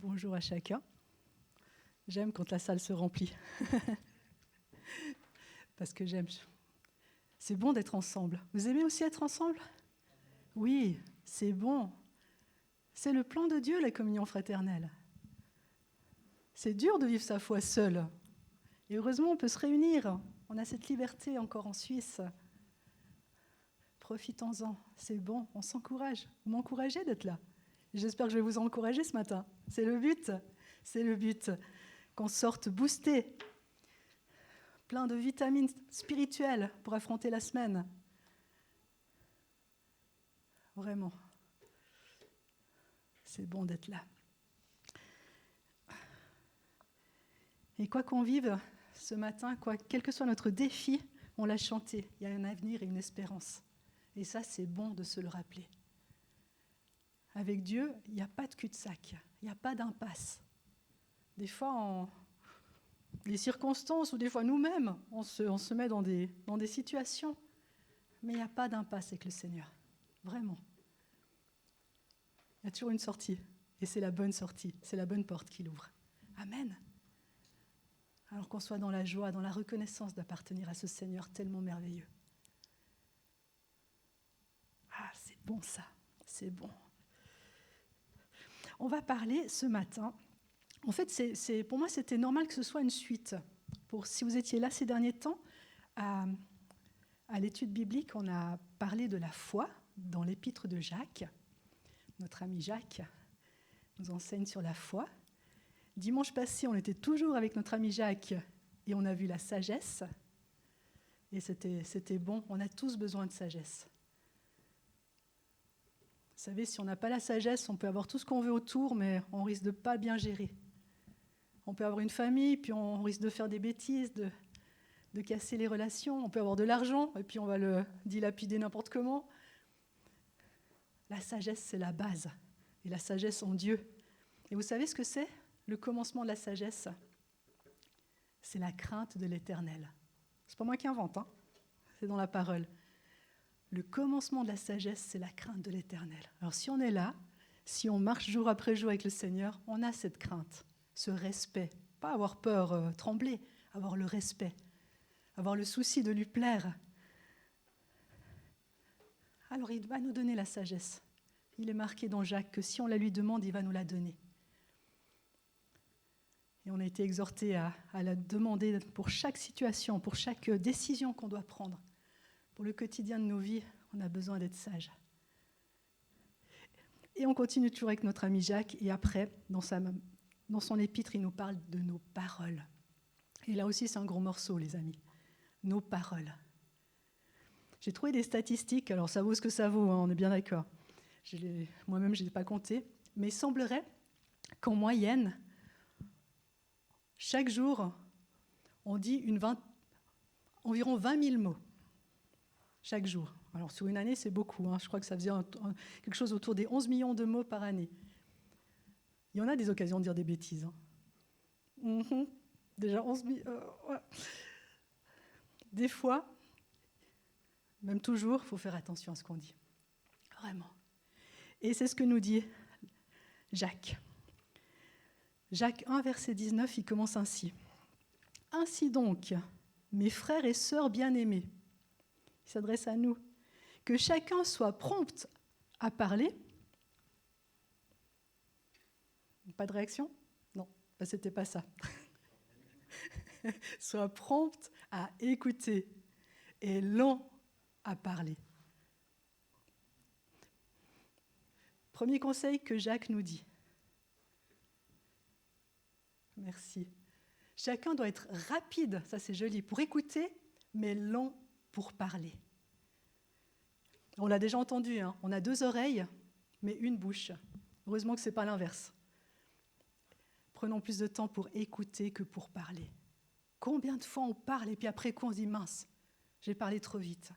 Bonjour à chacun. J'aime quand la salle se remplit. Parce que j'aime. C'est bon d'être ensemble. Vous aimez aussi être ensemble? Oui, c'est bon. C'est le plan de Dieu, la communion fraternelle. C'est dur de vivre sa foi seul. Et heureusement, on peut se réunir. On a cette liberté encore en Suisse. Profitons-en. C'est bon, on s'encourage. Vous m'encouragez d'être là. J'espère que je vais vous encourager ce matin. C'est le but. C'est le but. Qu'on sorte boosté, plein de vitamines spirituelles pour affronter la semaine. Vraiment. C'est bon d'être là. Et quoi qu'on vive ce matin, quel que soit notre défi, on l'a chanté. Il y a un avenir et une espérance. Et ça, c'est bon de se le rappeler. Avec Dieu, il n'y a pas de cul-de-sac, il n'y a pas d'impasse. Des fois, les circonstances, ou des fois nous-mêmes, on se met dans des situations, mais il n'y a pas d'impasse avec le Seigneur. Vraiment. Il y a toujours une sortie, et c'est la bonne sortie, c'est la bonne porte qu'il ouvre. Amen. Alors qu'on soit dans la joie, dans la reconnaissance d'appartenir à ce Seigneur tellement merveilleux. Ah, c'est bon ça, c'est bon. On va parler ce matin. En fait, pour moi, c'était normal que ce soit une suite. Si vous étiez là ces derniers temps, à l'étude biblique, on a parlé de la foi dans l'épître de Jacques. Notre ami Jacques nous enseigne sur la foi. Dimanche passé, on était toujours avec notre ami Jacques et on a vu la sagesse. Et c'était bon, on a tous besoin de sagesse. Vous savez, si on n'a pas la sagesse, on peut avoir tout ce qu'on veut autour, mais on risque de ne pas bien gérer. On peut avoir une famille, puis on risque de faire des bêtises, de casser les relations. On peut avoir de l'argent, et puis on va le dilapider n'importe comment. La sagesse, c'est la base. Et la sagesse en Dieu. Et vous savez ce que c'est? Le commencement de la sagesse, c'est la crainte de l'Éternel. C'est pas moi qui invente, hein. C'est dans la parole. Le commencement de la sagesse, c'est la crainte de l'Éternel. Alors si on est là, si on marche jour après jour avec le Seigneur, on a cette crainte, ce respect. Pas avoir peur, trembler, avoir le respect, avoir le souci de lui plaire. Alors il va nous donner la sagesse. Il est marqué dans Jacques que si on la lui demande, il va nous la donner. Et on a été exhortés à la demander pour chaque situation, pour chaque décision qu'on doit prendre. Pour le quotidien de nos vies, on a besoin d'être sages. Et on continue toujours avec notre ami Jacques, et après, dans son épître, il nous parle de nos paroles. Et là aussi, c'est un gros morceau, les amis. Nos paroles. J'ai trouvé des statistiques, alors ça vaut ce que ça vaut, hein, on est bien d'accord. Moi-même, je ne les ai pas comptées, mais il semblerait qu'en moyenne, chaque jour, on dit environ 20 000 mots. Chaque jour. Alors, sur une année, c'est beaucoup. Hein. Je crois que ça faisait quelque chose autour des 11 millions de mots par année. Il y en a des occasions de dire des bêtises. Hein. Déjà 11 millions. Ouais. Des fois, même toujours, il faut faire attention à ce qu'on dit. Vraiment. Et c'est ce que nous dit Jacques. Jacques 1, verset 19, il commence ainsi. « Ainsi donc, mes frères et sœurs bien-aimés, il s'adresse à nous, que chacun soit prompt à parler. » Pas de réaction? Non, c'était pas ça. Soit prompt à écouter et lent à parler. Premier conseil que Jacques nous dit. Merci. Chacun doit être rapide, ça c'est joli, pour écouter, mais lent pour parler. On l'a déjà entendu, hein, on a 2 oreilles, mais une bouche. Heureusement que ce n'est pas l'inverse. Prenons plus de temps pour écouter que pour parler. Combien de fois on parle et puis après quoi on se dit « mince, j'ai parlé trop vite.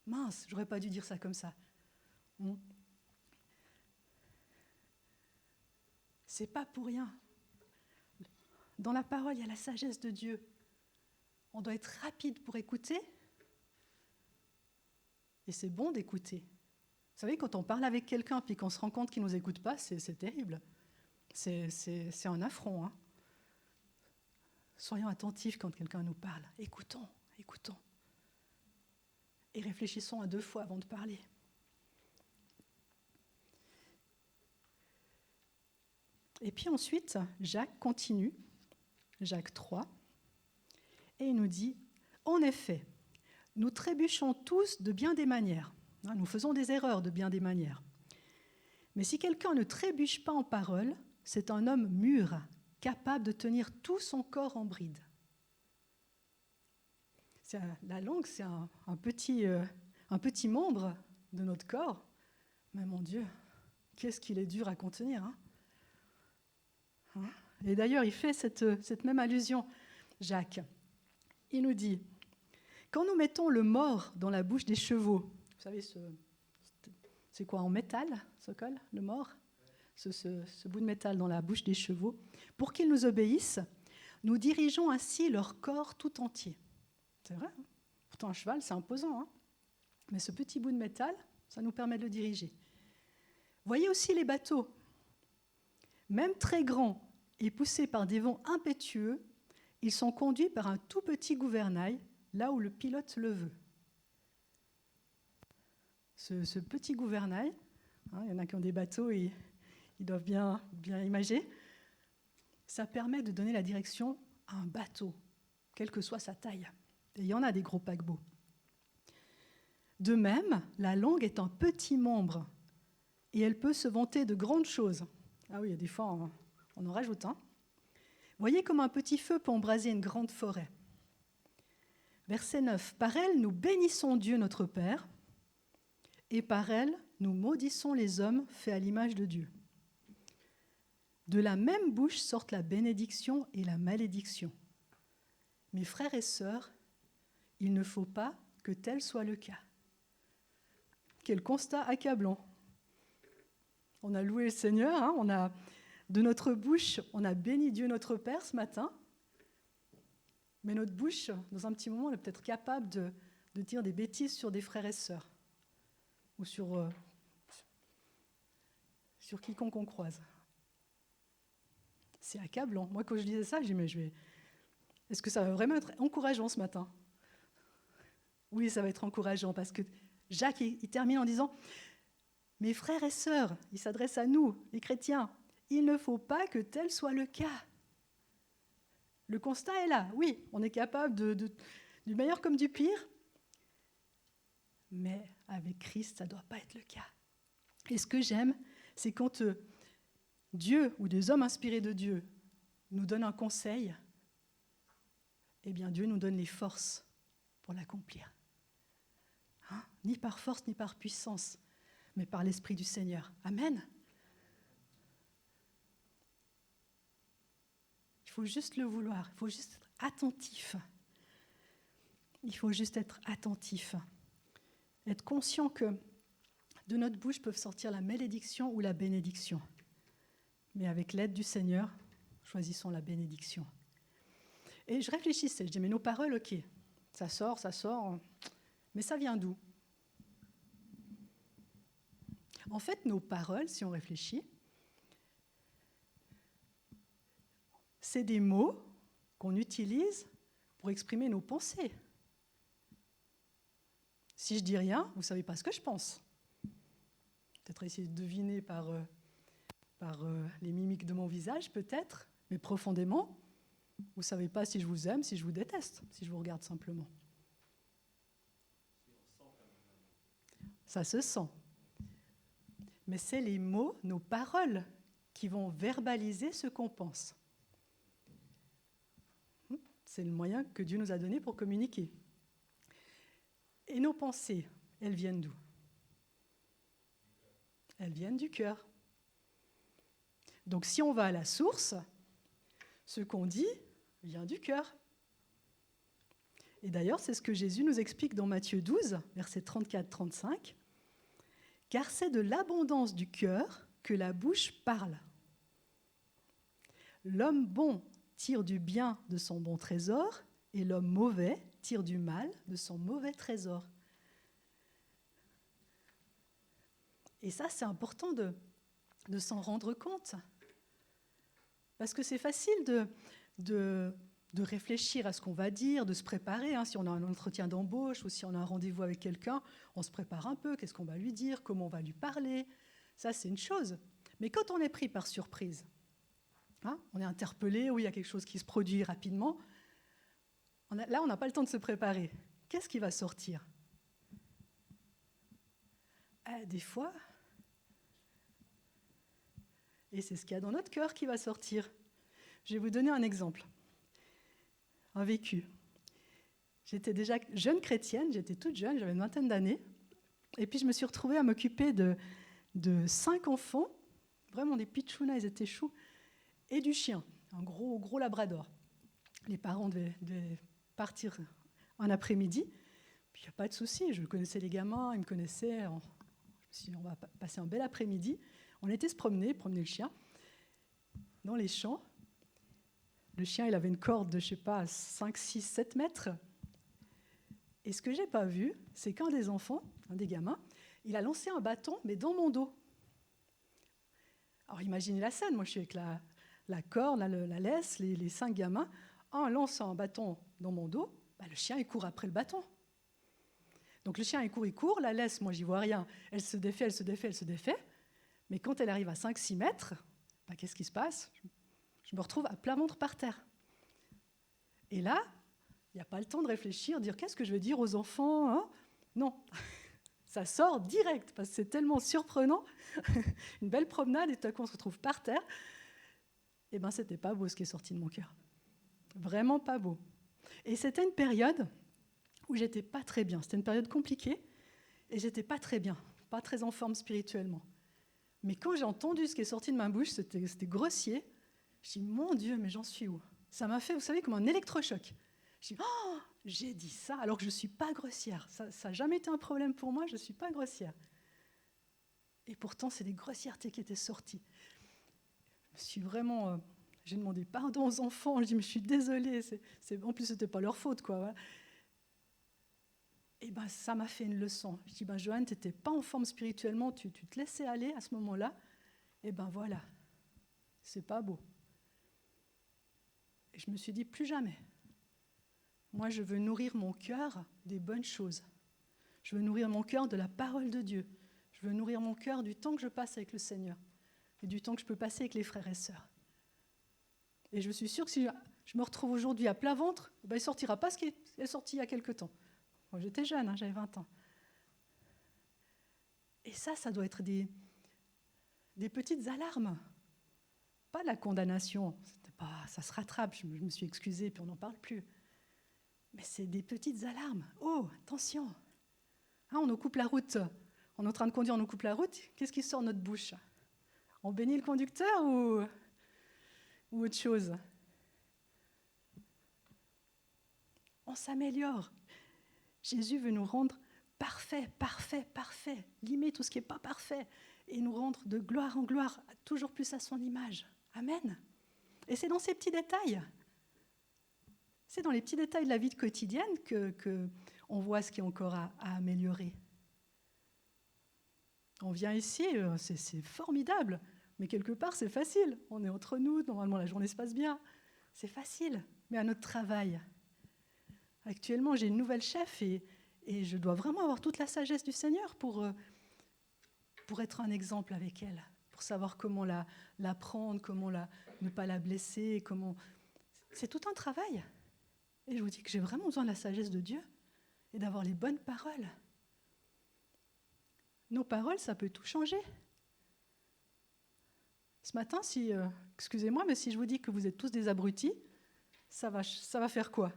Mince, j'aurais pas dû dire ça comme ça. » C'est pas pour rien. Dans la parole, il y a la sagesse de Dieu. On doit être rapide pour écouter. Et c'est bon d'écouter. Vous savez, quand on parle avec quelqu'un puis qu'on se rend compte qu'il ne nous écoute pas, c'est terrible. C'est un affront. Hein. Soyons attentifs quand quelqu'un nous parle. Écoutons. Et réfléchissons à 2 fois avant de parler. Et puis ensuite, Jacques continue, Jacques 3, et il nous dit « En effet, nous trébuchons tous de bien des manières. Nous faisons des erreurs de bien des manières. Mais si quelqu'un ne trébuche pas en parole, c'est un homme mûr, capable de tenir tout son corps en bride. » La langue, c'est un petit membre de notre corps. Mais mon Dieu, qu'est-ce qu'il est dur à contenir, hein? Et d'ailleurs, il fait cette même allusion, Jacques. Il nous dit, quand nous mettons le mors dans la bouche des chevaux, vous savez, c'est quoi, en métal, ce col, le mors, ce bout de métal dans la bouche des chevaux, pour qu'ils nous obéissent, nous dirigeons ainsi leur corps tout entier. C'est vrai, hein? Pourtant un cheval, c'est imposant, hein? Mais ce petit bout de métal, ça nous permet de le diriger. Voyez aussi les bateaux. Même très grands et poussés par des vents impétueux, ils sont conduits par un tout petit gouvernail, là où le pilote le veut. Ce petit gouvernail, hein, il y en a qui ont des bateaux et ils doivent bien imager, ça permet de donner la direction à un bateau, quelle que soit sa taille. Et il y en a des gros paquebots. De même, la langue est un petit membre et elle peut se vanter de grandes choses. Ah oui, des fois, on en rajoute un. Voyez comme un petit feu peut embraser une grande forêt. Verset 9. Par elle, nous bénissons Dieu notre Père, et par elle, nous maudissons les hommes faits à l'image de Dieu. De la même bouche sortent la bénédiction et la malédiction. Mes frères et sœurs, il ne faut pas que tel soit le cas. Quel constat accablant. On a loué le Seigneur, hein, de notre bouche, on a béni Dieu notre Père ce matin, mais notre bouche, dans un petit moment, elle est peut-être capable de dire des bêtises sur des frères et sœurs, ou sur quiconque on croise. C'est accablant. Moi, quand je disais ça, je dis, mais est-ce que ça va vraiment être encourageant ce matin? Oui, ça va être encourageant, parce que Jacques, il termine en disant, mes frères et sœurs, il s'adresse à nous, les chrétiens, il ne faut pas que tel soit le cas. Le constat est là, oui, on est capable du meilleur comme du pire, mais avec Christ, ça ne doit pas être le cas. Et ce que j'aime, c'est quand Dieu ou des hommes inspirés de Dieu nous donnent un conseil, eh bien Dieu nous donne les forces pour l'accomplir. Hein? Ni par force, ni par puissance, mais par l'Esprit du Seigneur. Amen. Il faut juste le vouloir, il faut juste être attentif. Il faut juste être attentif. Être conscient que de notre bouche peuvent sortir la malédiction ou la bénédiction. Mais avec l'aide du Seigneur, choisissons la bénédiction. Et je réfléchissais, je dis, mais nos paroles, ok, ça sort, mais ça vient d'où? En fait, nos paroles, si on réfléchit, c'est des mots qu'on utilise pour exprimer nos pensées. Si je dis rien, vous ne savez pas ce que je pense. Peut-être essayer de deviner par les mimiques de mon visage, peut-être, mais profondément, vous ne savez pas si je vous aime, si je vous déteste, si je vous regarde simplement. Ça se sent. Mais c'est les mots, nos paroles, qui vont verbaliser ce qu'on pense. C'est le moyen que Dieu nous a donné pour communiquer. Et nos pensées, elles viennent d'où? Elles viennent du cœur. Donc si on va à la source, ce qu'on dit vient du cœur. Et d'ailleurs, c'est ce que Jésus nous explique dans Matthieu 12, versets 34-35. Car c'est de l'abondance du cœur que la bouche parle. L'homme bon tire du bien de son bon trésor, et l'homme mauvais tire du mal de son mauvais trésor. Et ça, c'est important de s'en rendre compte. Parce que c'est facile de réfléchir à ce qu'on va dire, de se préparer. Si on a un entretien d'embauche ou si on a un rendez-vous avec quelqu'un, on se prépare un peu. Qu'est-ce qu'on va lui dire? Comment on va lui parler? Ça, c'est une chose. Mais quand on est pris par surprise, on est interpellé, ou il y a quelque chose qui se produit rapidement, là, on n'a pas le temps de se préparer. Qu'est-ce qui va sortir? Des fois, et c'est ce qu'il y a dans notre cœur qui va sortir. Je vais vous donner un exemple, un vécu. J'étais déjà jeune chrétienne, j'étais toute jeune, j'avais une vingtaine d'années, et puis je me suis retrouvée à m'occuper de 5 enfants, vraiment des pitchounas, ils étaient choux, et du chien, un gros labrador. Les parents devaient partir un après-midi, puis il n'y a pas de souci, je connaissais les gamins, ils me connaissaient, je me suis dit, on va passer un bel après-midi. On était se promener le chien, dans les champs. Le chien, il avait une corde de, 5, 6, 7 mètres. Et ce que je n'ai pas vu, c'est qu'un des enfants, un des gamins, il a lancé un bâton, mais dans mon dos. Alors imaginez la scène, moi je suis avec la corde, la laisse, les 5 gamins. En lançant un bâton dans mon dos, le chien, il court après le bâton. Donc le chien, il court, la laisse, moi j'y vois rien. Elle se défait. Mais quand elle arrive à 5-6 mètres, qu'est-ce qui se passe? Je me retrouve à plat ventre par terre. Et là, il n'y a pas le temps de réfléchir, dire qu'est-ce que je vais dire aux enfants, Non, ça sort direct, parce que c'est tellement surprenant. Une belle promenade, et tout à coup on se retrouve par terre. C'était pas beau ce qui est sorti de mon cœur. Vraiment pas beau. Et c'était une période où j'étais pas très bien. C'était une période compliquée, et j'étais pas très bien, pas très en forme spirituellement. Mais quand j'ai entendu ce qui est sorti de ma bouche, c'était grossier. Je dis, mon Dieu, mais j'en suis où? Ça m'a fait, vous savez, comme un électrochoc. Je dis, j'ai dit ça alors que je ne suis pas grossière. Ça n'a jamais été un problème pour moi, je ne suis pas grossière. Et pourtant, c'est des grossièretés qui étaient sorties. Je me suis vraiment... j'ai demandé pardon aux enfants, je dis, mais je suis désolée. En plus, ce n'était pas leur faute, quoi. Voilà. Et ça m'a fait une leçon. Je dis, Joanne, tu n'étais pas en forme spirituellement, tu te laissais aller à ce moment-là. Et voilà, c'est pas beau. Et je me suis dit, plus jamais. Moi, je veux nourrir mon cœur des bonnes choses. Je veux nourrir mon cœur de la parole de Dieu. Je veux nourrir mon cœur du temps que je passe avec le Seigneur et du temps que je peux passer avec les frères et sœurs. Et je suis sûre que si je me retrouve aujourd'hui à plat ventre, il ne sortira pas ce qui est sorti il y a quelque temps. Moi, j'étais jeune, j'avais 20 ans. Et ça doit être des petites alarmes. Pas la condamnation. Ça se rattrape, je me suis excusée, puis on n'en parle plus. Mais c'est des petites alarmes. Oh, attention. On nous coupe la route. On est en train de conduire, on nous coupe la route. Qu'est-ce qui sort de notre bouche? On bénit le conducteur ou autre chose? On s'améliore. Jésus veut nous rendre parfaits. Limer tout ce qui n'est pas parfait et nous rendre de gloire en gloire, toujours plus à son image. Amen. Et c'est dans ces petits détails. C'est dans les petits détails de la vie quotidienne qu'on voit ce qui est encore à améliorer. On vient ici, c'est formidable, mais quelque part c'est facile. On est entre nous, normalement la journée se passe bien. C'est facile, mais à notre travail. Actuellement, j'ai une nouvelle chef et je dois vraiment avoir toute la sagesse du Seigneur pour être un exemple avec elle, pour savoir comment la prendre, comment ne pas la blesser, C'est tout un travail. Et je vous dis que j'ai vraiment besoin de la sagesse de Dieu et d'avoir les bonnes paroles. Nos paroles, ça peut tout changer. Ce matin, excusez-moi, mais si je vous dis que vous êtes tous des abrutis, ça va faire quoi?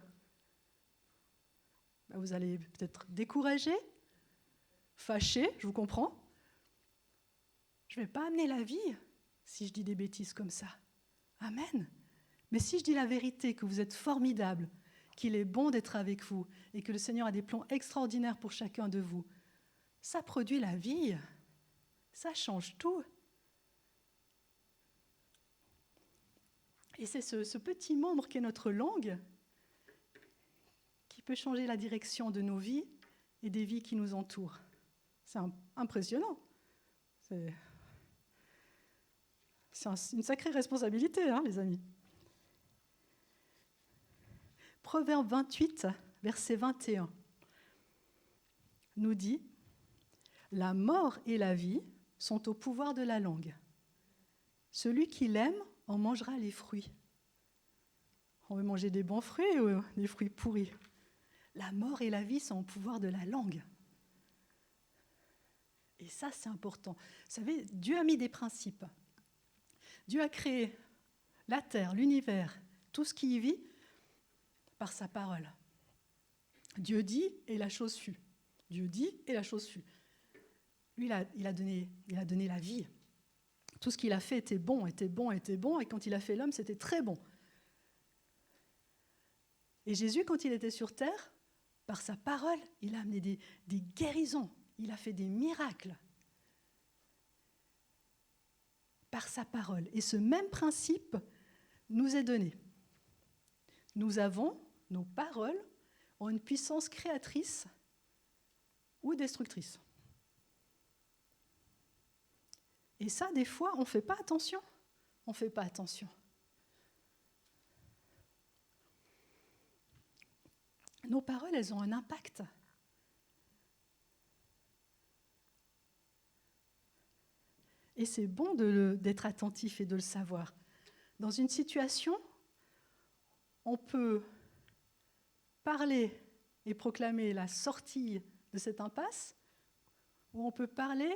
Vous allez peut-être décourager, fâcher, je vous comprends. Je ne vais pas amener la vie si je dis des bêtises comme ça. Amen. Mais si je dis la vérité, que vous êtes formidables, qu'il est bon d'être avec vous et que le Seigneur a des plans extraordinaires pour chacun de vous, ça produit la vie, ça change tout. Et c'est ce petit membre qui est notre langue qui peut changer la direction de nos vies et des vies qui nous entourent. C'est impressionnant. C'est une sacrée responsabilité, hein, les amis. Proverbe 28, verset 21, nous dit « La mort et la vie sont au pouvoir de la langue. Celui qui l'aime en mangera les fruits. » On veut manger des bons fruits ou des fruits pourris? La mort et la vie sont au pouvoir de la langue. Et ça, c'est important. Vous savez, Dieu a mis des principes. Dieu a créé la terre, l'univers, tout ce qui y vit par sa parole. Dieu dit et la chose fut. Dieu dit et la chose fut. Lui, il a donné la vie. Tout ce qu'il a fait était bon, était bon, était bon, et quand il a fait l'homme, c'était très bon. Et Jésus, quand il était sur terre, par sa parole, il a amené des guérisons, il a fait des miracles. Par sa parole. Et ce même principe nous est donné. Nos paroles ont une puissance créatrice ou destructrice. Et ça, des fois, on ne fait pas attention. On ne fait pas attention. Nos paroles, elles ont un impact. Et c'est bon d'être attentif et de le savoir. Dans une situation, on peut parler et proclamer la sortie de cette impasse, ou on peut parler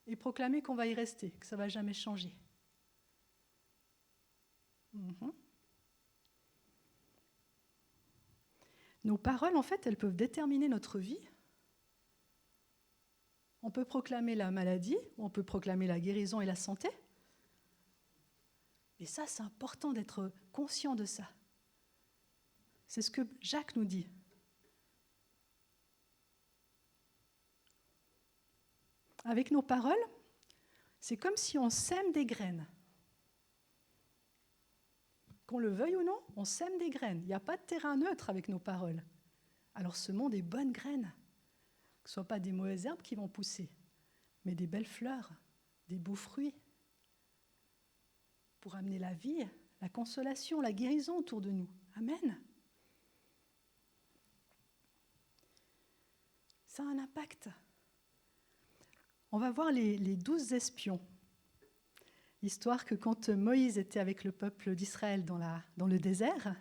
et proclamer qu'on va y rester, que ça ne va jamais changer. Nos paroles, en fait, elles peuvent déterminer notre vie. On peut proclamer la maladie, ou on peut proclamer la guérison et la santé. Et ça, c'est important d'être conscient de ça. C'est ce que Jacques nous dit. Avec nos paroles, c'est comme si on sème des graines. Qu'on le veuille ou non, on sème des graines. Il n'y a pas de terrain neutre avec nos paroles. Alors semons des bonnes graines. Que ce ne soient pas des mauvaises herbes qui vont pousser, mais des belles fleurs, des beaux fruits, pour amener la vie, la consolation, la guérison autour de nous. Amen. Ça a un impact. On va voir les 12 espions. Histoire que quand Moïse était avec le peuple d'Israël dans le désert,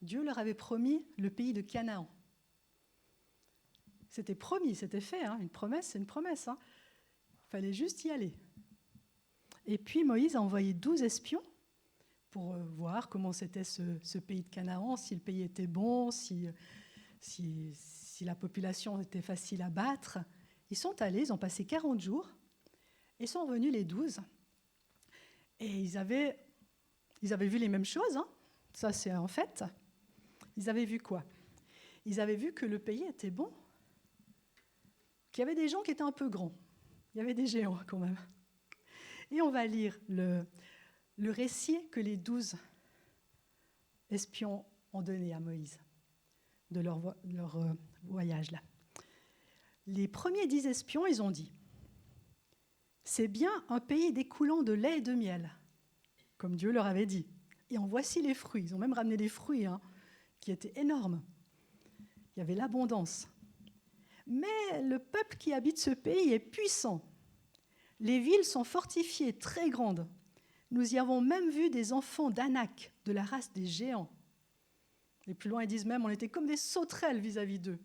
Dieu leur avait promis le pays de Canaan. C'était promis, c'était fait. Une promesse, c'est une promesse. Il fallait juste y aller. Et puis Moïse a envoyé 12 espions pour voir comment c'était ce pays de Canaan, si le pays était bon, si la population était facile à battre. Ils sont allés, ils ont passé 40 jours, et sont revenus les 12. Et ils avaient vu les mêmes choses, ça c'est un fait. Ils avaient vu quoi? Ils avaient vu que le pays était bon, qu'il y avait des gens qui étaient un peu grands. Il y avait des géants quand même. Et on va lire le récit que les 12 espions ont donné à Moïse de leur voyage là. Les premiers 10 espions, ils ont dit « C'est bien un pays découlant de lait et de miel », comme Dieu leur avait dit. Et en voici les fruits. Ils ont même ramené des fruits qui étaient énormes. Il y avait l'abondance. Mais le peuple qui habite ce pays est puissant. Les villes sont fortifiées, très grandes. Nous y avons même vu des enfants d'Anak, de la race des géants. Et plus loin, ils disent même, on était comme des sauterelles vis-à-vis d'eux.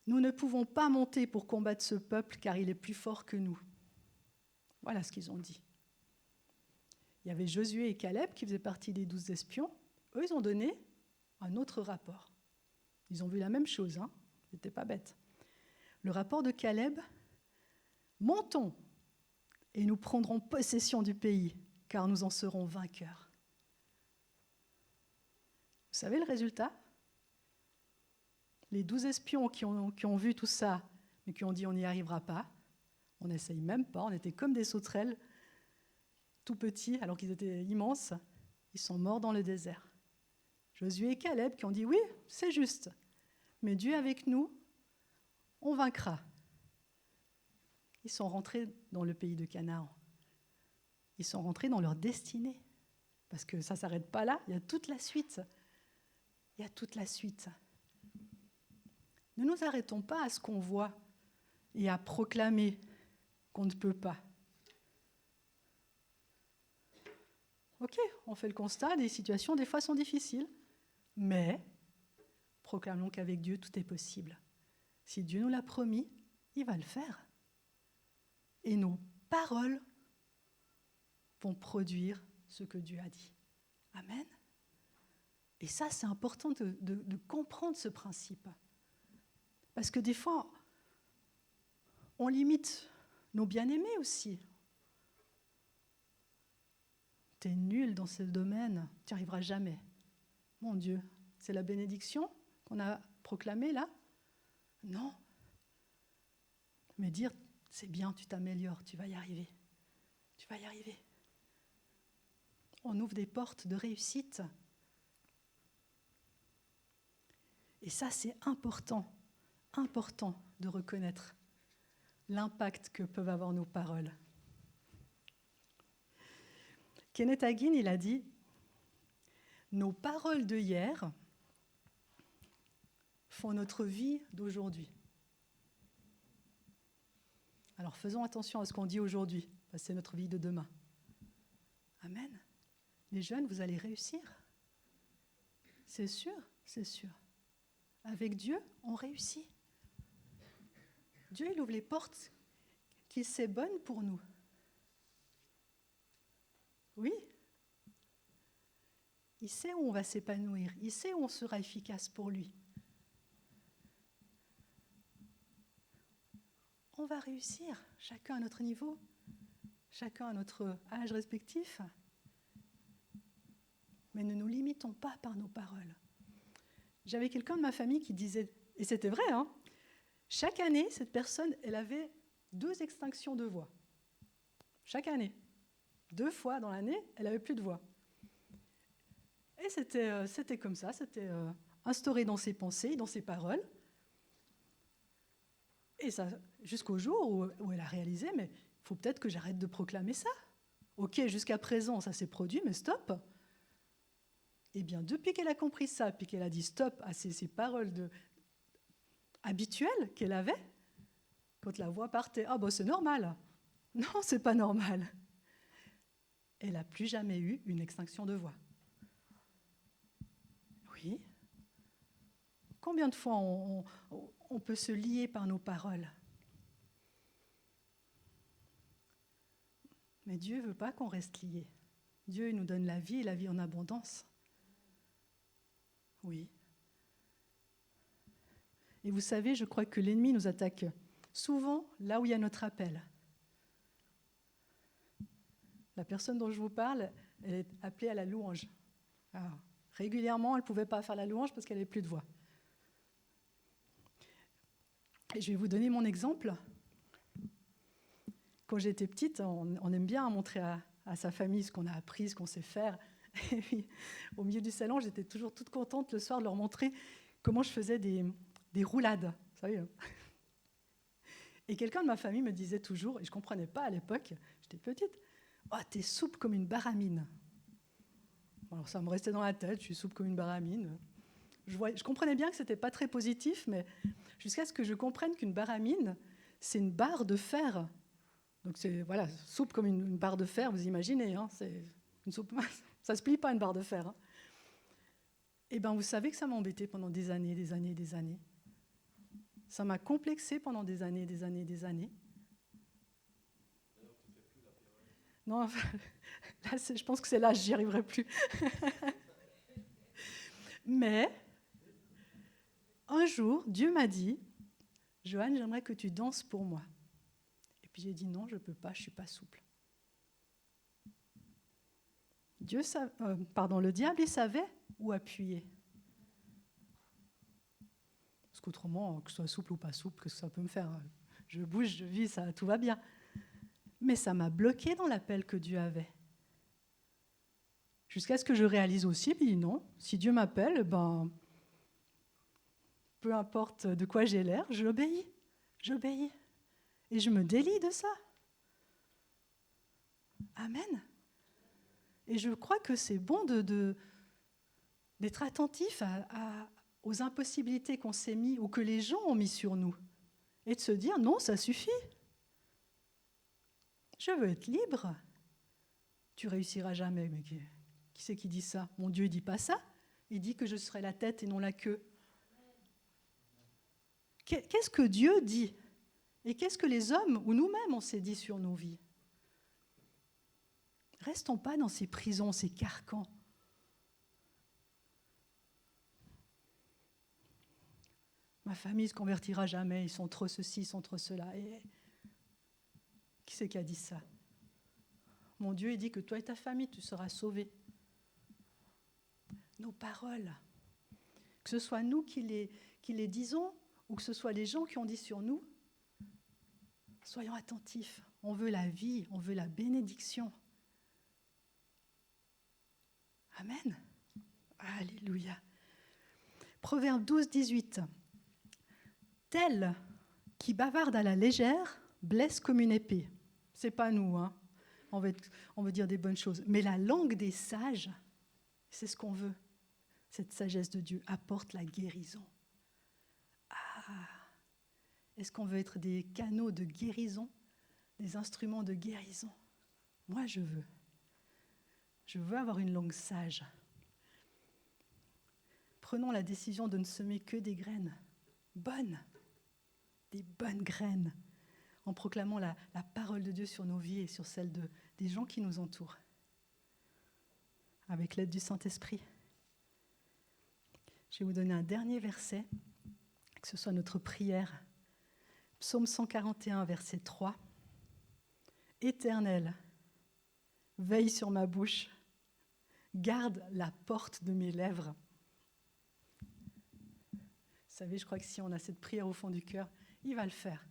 Nous ne pouvons pas monter pour combattre ce peuple, car il est plus fort que nous. Voilà ce qu'ils ont dit. Il y avait Josué et Caleb qui faisaient partie des 12 espions. Eux, ils ont donné un autre rapport. Ils ont vu la même chose, ils n'étaient pas bêtes. Le rapport de Caleb, « Montons, et nous prendrons possession du pays, car nous en serons vainqueurs. » Vous savez le résultat? Les 12 espions qui ont vu tout ça, mais qui ont dit on n'y arrivera pas, on n'essaye même pas, on était comme des sauterelles, tout petits, alors qu'ils étaient immenses, ils sont morts dans le désert. Josué et Caleb qui ont dit oui, c'est juste, mais Dieu avec nous, on vaincra. Ils sont rentrés dans le pays de Canaan. ils sont rentrés dans leur destinée. Parce que ça ne s'arrête pas là, il y a toute la suite. Il y a toute la suite. Ne nous arrêtons pas à ce qu'on voit et à proclamer qu'on ne peut pas. Ok, on fait le constat, les situations des fois sont difficiles, mais proclamons qu'avec Dieu tout est possible. Si Dieu nous l'a promis, il va le faire. Et nos paroles vont produire ce que Dieu a dit. Amen. Et ça, c'est important de comprendre ce principe. Parce que des fois, on limite nos bien-aimés aussi. Tu es nul dans ce domaine, tu n'y arriveras jamais. Mon Dieu, c'est la bénédiction qu'on a proclamée là? Non. Mais dire, c'est bien, tu t'améliores, tu vas y arriver. Tu vas y arriver. On ouvre des portes de réussite. Et ça, c'est important de reconnaître l'impact que peuvent avoir nos paroles. Kenneth Hagin, il a dit « Nos paroles de hier font notre vie d'aujourd'hui. » Alors faisons attention à ce qu'on dit aujourd'hui, parce que c'est notre vie de demain. Amen. Les jeunes, vous allez réussir. C'est sûr, c'est sûr. Avec Dieu, on réussit. Dieu, il ouvre les portes qu'il sait bonnes pour nous. Oui. Il sait où on va s'épanouir. Il sait où on sera efficace pour lui. On va réussir, chacun à notre niveau, chacun à notre âge respectif. Mais ne nous limitons pas par nos paroles. J'avais quelqu'un de ma famille qui disait, et c'était vrai, chaque année, cette personne, elle avait 2 extinctions de voix. Chaque année. 2 fois dans l'année, elle n'avait plus de voix. Et c'était comme ça, c'était instauré dans ses pensées, dans ses paroles. Et ça, jusqu'au jour où elle a réalisé, mais il faut peut-être que j'arrête de proclamer ça. Ok, jusqu'à présent, ça s'est produit, mais stop. Eh bien, depuis qu'elle a compris ça, puis qu'elle a dit stop à ces paroles habituelles qu'elle avait, quand la voix partait, c'est normal. Non, c'est pas normal. Elle n'a plus jamais eu une extinction de voix. Oui. Combien de fois on peut se lier par nos paroles? Mais Dieu ne veut pas qu'on reste lié. Dieu il nous donne la vie et la vie en abondance. Oui. Et vous savez, je crois que l'ennemi nous attaque souvent là où il y a notre appel. La personne dont je vous parle, elle est appelée à la louange. Alors, régulièrement, elle ne pouvait pas faire la louange parce qu'elle n'avait plus de voix. Et je vais vous donner mon exemple. Quand j'étais petite, on aime bien montrer à sa famille ce qu'on a appris, ce qu'on sait faire. Et puis, au milieu du salon, j'étais toujours toute contente le soir de leur montrer comment je faisais des roulades. Vous savez. Et quelqu'un de ma famille me disait toujours, et je ne comprenais pas à l'époque, j'étais petite, « Oh, t'es souple comme une baramine. » Alors ça me restait dans la tête, je suis souple comme une baramine. Je comprenais bien que ce n'était pas très positif, mais jusqu'à ce que je comprenne qu'une baramine, c'est une barre de fer. Donc c'est, voilà, souple comme une barre de fer, vous imaginez, c'est une soupe, ça ne se plie pas une barre de fer. Eh bien, vous savez que ça m'a embêté pendant des années. Ça m'a complexé pendant des années. Non, là, je pense que c'est là, j'y arriverai plus. Mais, un jour, Dieu m'a dit, « Joanne, j'aimerais que tu danses pour moi. » Et puis j'ai dit, « Non, je ne peux pas, je ne suis pas souple. » Le diable, il savait où appuyer. Parce qu'autrement, que je sois souple ou pas souple, qu'est-ce que ça peut me faire? Je bouge, je vis, ça, tout va bien. Mais ça m'a bloqué dans l'appel que Dieu avait. Jusqu'à ce que je réalise aussi, puis non, si Dieu m'appelle, peu importe de quoi j'ai l'air, j'obéis. Et je me délie de ça. Amen. Et je crois que c'est bon d'être attentif aux impossibilités qu'on s'est mis ou que les gens ont mis sur nous. Et de se dire, non, ça suffit. Je veux être libre. Tu réussiras jamais. Mais qui c'est qui dit ça? Mon Dieu, il ne dit pas ça. Il dit que je serai la tête et non la queue. Qu'est-ce que Dieu dit? Et qu'est-ce que les hommes ou nous-mêmes on s'est dit sur nos vies? Restons pas dans ces prisons, ces carcans. Ma famille ne se convertira jamais, ils sont trop ceci, ils sont trop cela. Et qui c'est qui a dit ça? Mon Dieu, il dit que toi et ta famille, tu seras sauvés. Nos paroles, que ce soit nous qui les disons ou que ce soit les gens qui ont dit sur nous, soyons attentifs. On veut la vie, on veut la bénédiction. Amen. Alléluia. Proverbe 12, 18. Tel qui bavarde à la légère blesse comme une épée. C'est pas nous, hein. On veut dire des bonnes choses. Mais la langue des sages, c'est ce qu'on veut. Cette sagesse de Dieu apporte la guérison. Ah, est-ce qu'on veut être des canaux de guérison, des instruments de guérison? Moi, je veux. Je veux avoir une langue sage. Prenons la décision de ne semer que des graines bonnes, des bonnes graines, en proclamant la parole de Dieu sur nos vies et sur celles des gens qui nous entourent, avec l'aide du Saint-Esprit. Je vais vous donner un dernier verset, que ce soit notre prière. Psaume 141, verset 3. Éternel, veille sur ma bouche, garde la porte de mes lèvres. Vous savez, je crois que si on a cette prière au fond du cœur, il va le faire.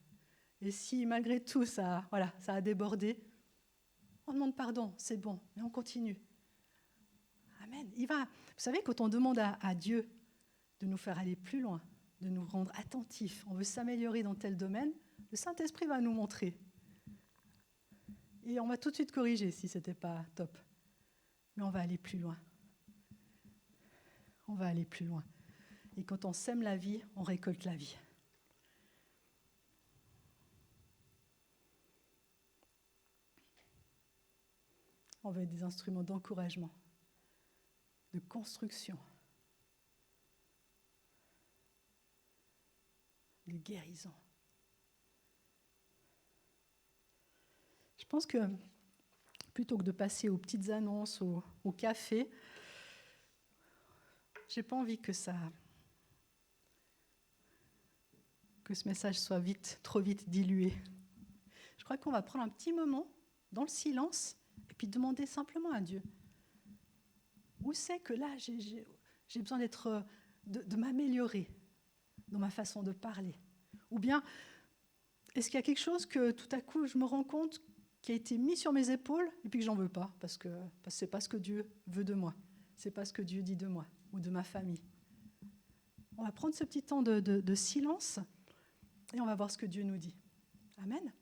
Et si malgré tout ça a débordé, on demande pardon, c'est bon, mais on continue. Amen. Vous savez, quand on demande à Dieu de nous faire aller plus loin, de nous rendre attentifs, on veut s'améliorer dans tel domaine, le Saint-Esprit va nous montrer. Et on va tout de suite corriger si ce n'était pas top. Mais on va aller plus loin. On va aller plus loin. Et quand on sème la vie, on récolte la vie. On va être des instruments d'encouragement, de construction, de guérison. Je pense que plutôt que de passer aux petites annonces, au café, je n'ai pas envie que ce message soit trop vite dilué. Je crois qu'on va prendre un petit moment dans le silence et puis demander simplement à Dieu. Où c'est que là, j'ai besoin de m'améliorer dans ma façon de parler? Ou bien, est-ce qu'il y a quelque chose que tout à coup, je me rends compte qui a été mis sur mes épaules et puis que j'en veux pas parce que c'est pas ce que Dieu veut de moi, c'est pas ce que Dieu dit de moi ou de ma famille. On va prendre ce petit temps de silence et on va voir ce que Dieu nous dit. Amen.